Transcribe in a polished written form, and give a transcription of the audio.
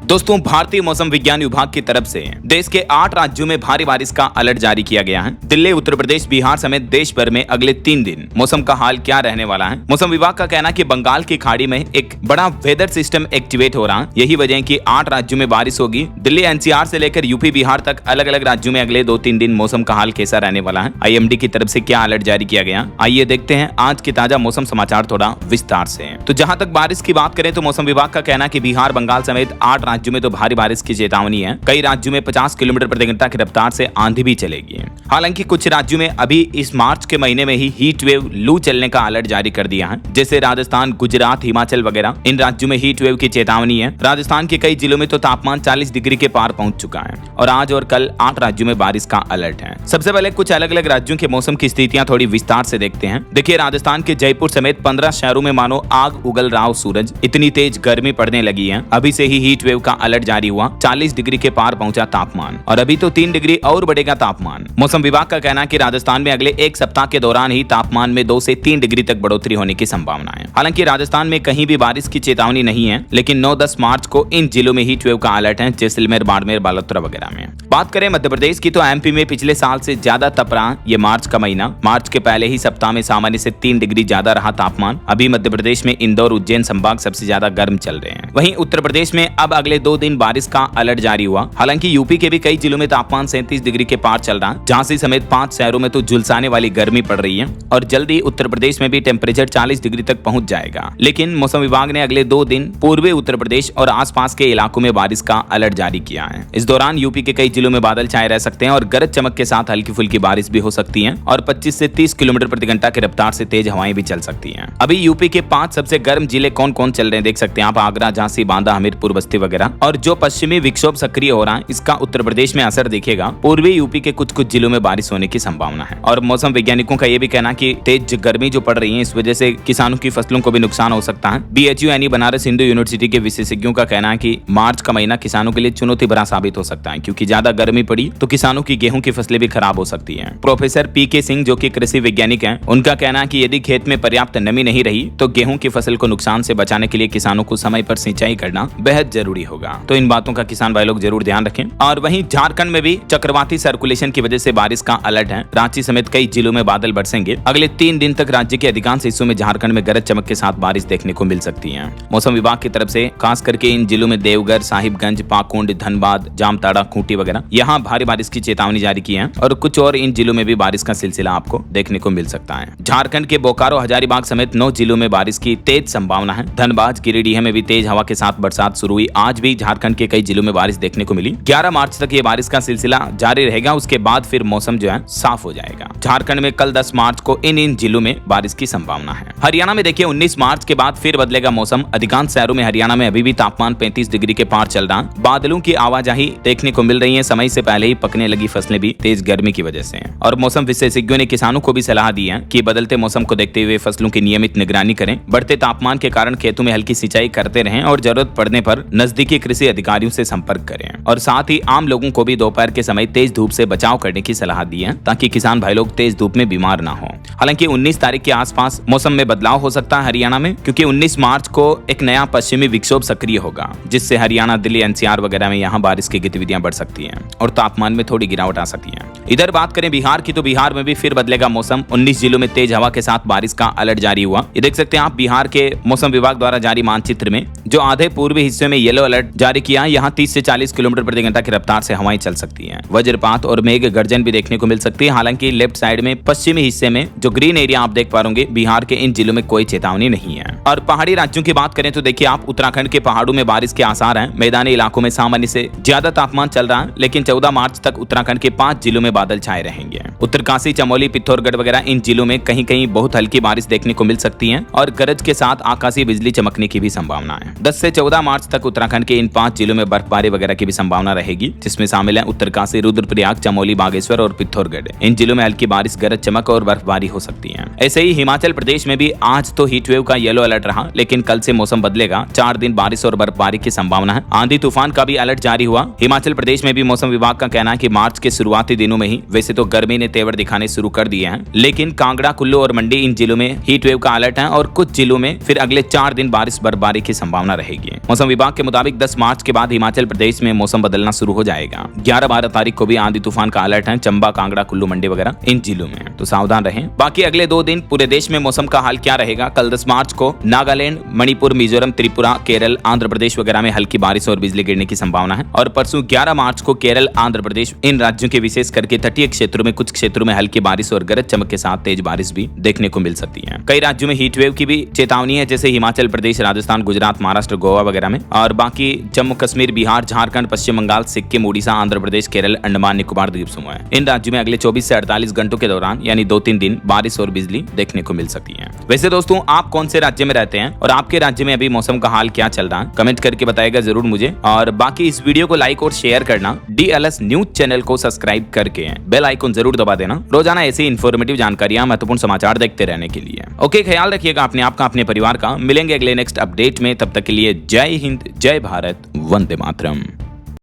दोस्तों, भारतीय मौसम विज्ञान विभाग की तरफ से देश के 8 राज्यों में भारी बारिश का अलर्ट जारी किया गया है। दिल्ली, उत्तर प्रदेश, बिहार समेत देश भर में अगले 3 दिन मौसम का हाल क्या रहने वाला है। मौसम विभाग का कहना है कि बंगाल की खाड़ी में एक बड़ा वेदर सिस्टम एक्टिवेट हो रहा है। यही वजह है कि 8 राज्यों में बारिश होगी। दिल्ली एनसीआर से लेकर यूपी, बिहार तक अलग अलग राज्यों में अगले 2-3 दिन मौसम का हाल कैसा रहने वाला है। आईएमडी की तरफ से क्या अलर्ट जारी किया गया, आइए देखते हैं आज के ताजा मौसम समाचार थोड़ा विस्तार से। तो जहां तक बारिश की बात करें तो मौसम विभाग का कहना है कि बिहार, बंगाल समेत 8 राज्यों में तो भारी बारिश की चेतावनी है। कई राज्यों में 50 किलोमीटर प्रति घंटा की रफ्तार से आंधी भी चलेगी। हालांकि कुछ राज्यों में अभी इस मार्च के महीने में ही हीट वेव, लू चलने का अलर्ट जारी कर दिया है, जैसे राजस्थान, गुजरात, हिमाचल वगैरह। इन राज्यों में हीट वेव की चेतावनी है। राजस्थान के कई जिलों में तो तापमान 40 डिग्री के पार पहुंच चुका है और आज और कल 8 राज्यों में बारिश का अलर्ट है। सबसे पहले कुछ अलग अलग राज्यों के मौसम की स्थितियां थोड़ी विस्तार से देखते हैं। देखिए, राजस्थान के जयपुर समेत 15 शहरों में मानो आग उगल रहा हो सूरज, इतनी तेज गर्मी पड़ने लगी है। अभी से ही हीट वेव का अलर्ट जारी हुआ, 40 डिग्री के पार पहुंचा तापमान और अभी तो 3 डिग्री और बढ़ेगा तापमान। मौसम विभाग का कहना है कि राजस्थान में अगले एक सप्ताह के दौरान ही तापमान में 2 से 3 डिग्री तक बढ़ोतरी होने की संभावना है। हालांकि राजस्थान में कहीं भी बारिश की चेतावनी नहीं है, लेकिन 9-10 मार्च को इन जिलों में हीट वेव का अलर्ट है, जैसलमेर, बाड़मेर, बालोतरा वगैरह में। बात करें मध्य प्रदेश की तो एमपी में पिछले साल से ज्यादा तप रहा ये मार्च का महीना। मार्च के पहले ही सप्ताह में सामान्य से 3 डिग्री ज्यादा रहा तापमान। अभी मध्य प्रदेश में इंदौर, उज्जैन संभाग सबसे ज्यादा गर्म चल रहे हैं। वहीं उत्तर प्रदेश में अब अगले 2 दिन बारिश का अलर्ट जारी हुआ। हालांकि यूपी के भी कई जिलों में तापमान 37 डिग्री के पार चल रहा है। झांसी समेत 5 शहरों में तो झुलसाने वाली गर्मी पड़ रही है और जल्दी उत्तर प्रदेश में भी टेम्परेचर 40 डिग्री तक पहुंच जाएगा। लेकिन मौसम विभाग ने अगले 2 दिन पूर्वी उत्तर प्रदेश और आसपास के इलाकों में बारिश का अलर्ट जारी किया है। इस दौरान यूपी के कई जिलों में बादल छाए रह सकते हैं और गरज चमक के साथ हल्की फुल्की बारिश भी हो सकती है और 25 से 30 किलोमीटर प्रति घंटा की रफ्तार से तेज हवाएं भी चल सकती हैं। अभी यूपी के 5 सबसे गर्म जिले कौन कौन चल रहे हैं देख सकते हैं आप, आगरा, झांसी, बांदा, हमीरपुर, बस्ती वगैरह। और जो पश्चिमी विक्षोभ सक्रिय हो रहा है, इसका उत्तर प्रदेश में असर दिखेगा। पूर्वी यूपी के कुछ जिलों में बारिश होने की संभावना है और मौसम वैज्ञानिकों का यह भी कहना कि तेज गर्मी जो पड़ रही है, इस वजह से किसानों की फसलों को भी नुकसान हो सकता है। बीएचयू यानी बनारस हिंदू यूनिवर्सिटी के विशेषज्ञों का कहना है कि मार्च का महीना किसानों के लिए चुनौती भरा साबित हो सकता है, क्योंकि ज्यादा गर्मी पड़ी तो किसानों की गेहूं की फसलें भी खराब हो सकती हैं। प्रोफेसर पीके सिंह, जो कि कृषि वैज्ञानिक हैं, उनका कहना है कि यदि खेत में पर्याप्त नमी नहीं रही तो गेहूं की फसल को नुकसान से बचाने के लिए किसानों को समय पर सिंचाई करना बेहद जरूरी होगा। तो इन बातों का किसान भाई लोग जरूर ध्यान रखें। और वहीं झारखंड में भी चक्रवाती सर्कुलेशन की वजह से बारिश का अलर्ट है। रांची समेत कई जिलों में बादल बरसेंगे। अगले 3 दिन तक राज्य के अधिकांश हिस्सों में झारखंड में गरज चमक के साथ बारिश देखने को मिल सकती है। मौसम विभाग की तरफ से खास करके इन जिलों में देवघर, साहिबगंज, पाकुंड, धनबाद, जामताड़ा, खूंटी वगैरह यहाँ भारी बारिश की चेतावनी जारी की है और कुछ और इन जिलों में भी बारिश का सिलसिला आपको देखने को मिल सकता है। झारखंड के बोकारो, हजारीबाग समेत 9 जिलों में बारिश की तेज संभावना है। धनबाद, गिरिडीह में भी तेज हवा के साथ बरसात शुरू हुई। आज भी झारखंड के कई जिलों में बारिश देखने को मिली। 11 मार्च तक ये बारिश का सिलसिला जारी रहेगा। उसके बाद फिर मौसम जो है साफ हो जाएगा। झारखंड में कल 10 मार्च को इन जिलों में बारिश की संभावना है। हरियाणा में देखिए 19 मार्च के बाद फिर बदलेगा मौसम। अधिकांश शहरों में हरियाणा में अभी भी तापमान 35 डिग्री के पार चल रहा है। बादलों की आवाजाही देखने को मिल रही है। समय से पहले ही पकने लगी फसलें भी तेज गर्मी की वजह से। और मौसम विशेषज्ञों ने किसानों को भी सलाह दी है कि बदलते मौसम को देखते हुए फसलों की नियमित निगरानी करें। बढ़ते तापमान के कारण खेतों में हल्की सिंचाई करते रहें और जरूरत पड़ने पर नजदीकी कृषि अधिकारियों से संपर्क करें। और साथ ही आम लोगों को भी दोपहर के समय तेज धूप से बचाव करने की सलाह दी है, ताकि किसान भाई लोग तेज धूप में बीमार ना हो। हालांकि 19 तारीख के आसपास मौसम में बदलाव हो सकता है हरियाणा में, क्योंकि 19 मार्च को एक नया पश्चिमी विक्षोभ सक्रिय होगा, जिससे हरियाणा, दिल्ली एनसीआर वगैरह में यहाँ बारिश की गतिविधियां बढ़ सकती हैं और तापमान में थोड़ी गिरावट आ सकती है। इधर बात करें बिहार की तो बिहार में भी फिर बदलेगा मौसम। 19 जिलों में तेज हवा के साथ बारिश का अलर्ट जारी हुआ। ये देख सकते हैं आप, बिहार के मौसम विभाग द्वारा जारी मानचित्र में जो आधे पूर्वी हिस्से में येलो अलर्ट जारी किया। यहाँ 30 से 40 किलोमीटर प्रति घंटा की रफ्तार से हवाएं चल सकती हैं। वज्रपात और मेघ गर्जन भी देखने को मिल सकती है। हालांकि लेफ्ट साइड में पश्चिमी हिस्से में जो ग्रीन एरिया आप देख पाओगे, बिहार के इन जिलों में कोई चेतावनी नहीं है। और पहाड़ी राज्यों की बात करें तो देखिए आप, उत्तराखंड के पहाड़ों में बारिश के आसार हैं। मैदानी इलाकों में सामान्य से ज्यादा तापमान चल रहा है, लेकिन 14 मार्च तक उत्तराखंड के 5 जिलों में बादल छाए रहेंगे। उत्तरकाशी, चमोली, पिथौरागढ़ वगैरह इन जिलों में कहीं कहीं बहुत हल्की बारिश देखने को मिल सकती है और गरज के साथ आकाशीय बिजली चमकने की भी संभावना है। 10 से 14 मार्च तक उत्तराखंड के इन 5 जिलों में बर्फबारी वगैरह की भी संभावना रहेगी, जिसमें शामिल है उत्तरकाशी, रुद्रप्रयाग, चमोली, बागेश्वर और पिथौरागढ़। इन जिलों में हल्की बारिश, गरज चमक और बर्फबारी हो सकती है। ऐसे ही हिमाचल प्रदेश में भी आज तो हीट वेव का येलो अलर्ट रहा, लेकिन कल से मौसम बदलेगा। 4 दिन बारिश और बर्फबारी की संभावना है। आंधी तूफान का भी अलर्ट जारी हुआ। हिमाचल प्रदेश में भी मौसम विभाग का कहना है कि मार्च के शुरुआती दिनों में ही वैसे तो गर्मी ने तेवर दिखाने शुरू कर दिए हैं, लेकिन कांगड़ा, कुल्लू और मंडी इन जिलों में हीट वेव का अलर्ट है और कुछ जिलों में फिर अगले 4 दिन बारिश बर्फबारी की संभावना रहेगी। मौसम विभाग के मुताबिक तारीख 10 मार्च के बाद हिमाचल प्रदेश में मौसम बदलना शुरू हो जाएगा। 11-12 तारीख को भी आंधी तूफान का अलर्ट है चंबा, कांगड़ा, कुल्लू, मंडी वगैरह इन जिलों में, तो सावधान रहें। बाकी अगले 2 दिन पूरे देश में मौसम का हाल क्या रहेगा? कल 10 मार्च को नागालैंड, मणिपुर, मिजोरम, त्रिपुरा, केरल, आंध्र प्रदेश वगैरह में हल्की बारिश और बिजली गिरने की संभावना है। और परसों 11 मार्च को केरल, आंध्र प्रदेश इन राज्यों के विशेष करके तटीय क्षेत्रों में कुछ क्षेत्रों में हल्की बारिश और गरज चमक के साथ तेज बारिश भी देखने को मिल सकती है। कई राज्यों में हीट वेव की भी चेतावनी है, जैसे हिमाचल प्रदेश, राजस्थान, गुजरात, महाराष्ट्र, गोवा वगैरह में। और बाकी जम्मू कश्मीर, बिहार, झारखंड, पश्चिम बंगाल, सिक्किम, उड़ीसा, आंध्र प्रदेश, केरल, अंडमान निकोबार द्वीप समूह है। इन राज्यों में अगले 24 से 48 घंटों के दौरान यानी 2-3 दिन बारिश और बिजली देखने को मिल सकती है। वैसे दोस्तों, आप कौन से राज्य में रहते हैं और आपके राज्य में अभी मौसम का हाल क्या चल रहा है? कमेंट करके बताएगा जरूर मुझे। और बाकी इस वीडियो को लाइक और शेयर करना, DLS न्यूज चैनल को सब्सक्राइब करके बेल आइकन जरूर दबा देना, रोजाना ऐसी इंफॉर्मेटिव जानकारियां, महत्वपूर्ण समाचार देखते रहने के लिए। ओके, ख्याल रखिएगा अपने आप का, अपने परिवार का। मिलेंगे अगले नेक्स्ट अपडेट में, तब तक के लिए जय हिंद, जय भारत, वंदे मातरम।